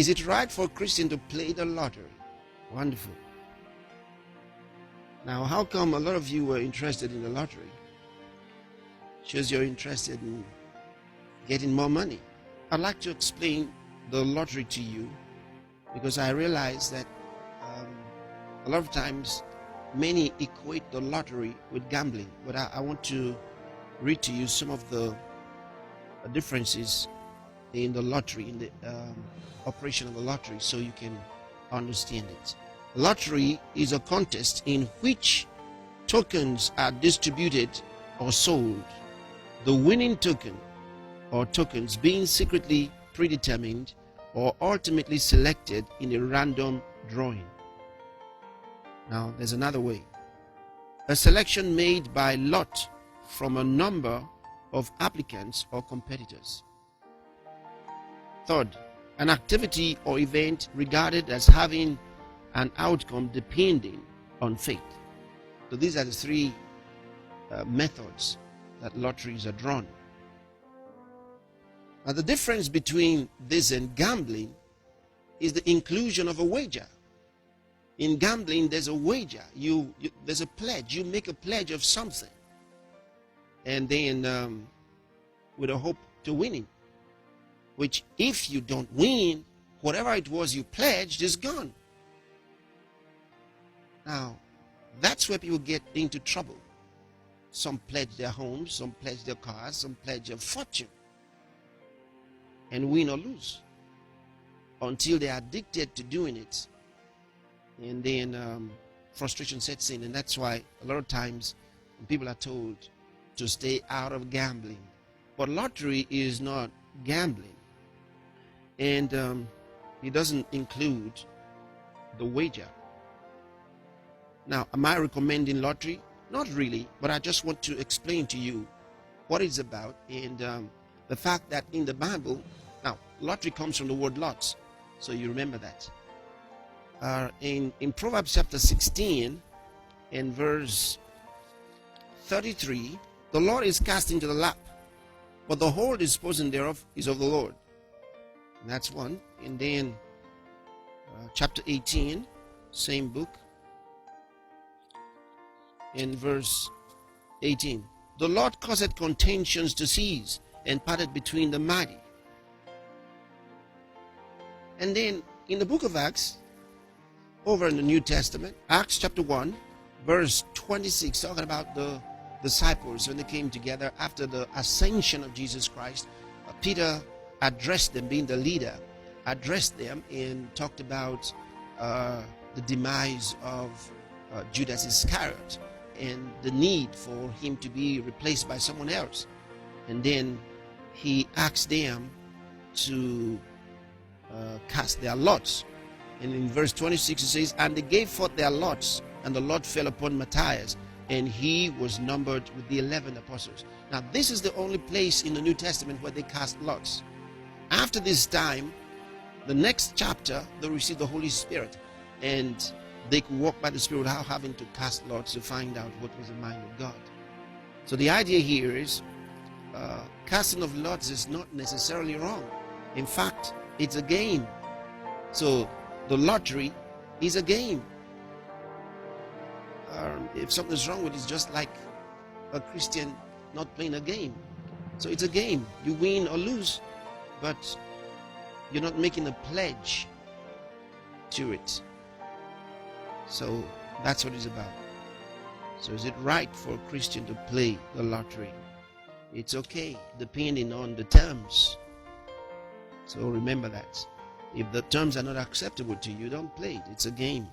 Is it right for a Christian to play the lottery? Wonderful. Now, how come a lot of you were interested in the lottery? Shows you're interested in getting more money. I'd like to explain the lottery to you because I realize that a lot of times many equate the lottery with gambling. But I want to read to you some of the differences in the lottery, in the operation of the lottery, so you can understand it. Lottery is a contest in which tokens are distributed or sold. The winning token or tokens being secretly predetermined or ultimately selected in a random drawing. Now, there's another way. A selection made by lot from a number of applicants or competitors. Third, an activity or event regarded as having an outcome depending on fate. So these are the three methods that lotteries are drawn. Now, the difference between this and gambling is the inclusion of a wager. In gambling, there's a wager. There's a pledge. You make a pledge of something, and then with a hope to winning. Which, if you don't win, whatever it was you pledged is gone. Now, that's where people get into trouble. Some pledge their homes, some pledge their cars, some pledge a fortune, and win or lose until they are addicted to doing it, and then frustration sets in. And that's why a lot of times people are told to stay out of gambling. But lottery is not gambling, and it doesn't include the wager. Now, am I recommending lottery? Not really, but I just want to explain to you what it's about, and the fact that in the Bible, now, lottery comes from the word lots, so you remember that. In Proverbs chapter 16 and verse 33, the Lord is cast into the lap, but the whole disposing thereof is of the Lord. And that's one. And then chapter 18, same book, in verse 18. The Lord causeth contentions to cease, and parted between the mighty. And then in the book of Acts, over in the New Testament, Acts chapter 1, verse 26, talking about the disciples when they came together after the ascension of Jesus Christ. Peter addressed them, being the leader, addressed them and talked about the demise of Judas Iscariot and the need for him to be replaced by someone else. And then he asked them to cast their lots. And in verse 26 it says, and they gave forth their lots, and the lot fell upon Matthias, and he was numbered with the 11 apostles. Now, this is the only place in the New Testament where they cast lots. After this time, the next chapter, they received the Holy Spirit, and they could walk by the Spirit without having to cast lots to find out what was the mind of God. So the idea here is casting of lots is not necessarily wrong. In fact, it's a game. So the lottery is a game. If something's wrong with it, it's just like a Christian not playing a game. So it's a game. You win or lose, but you're not making a pledge to it. So that's what it's about. So is it right for a Christian to play the lottery? It's okay, depending on the terms. So remember that. If the terms are not acceptable to you, don't play it. It's a game.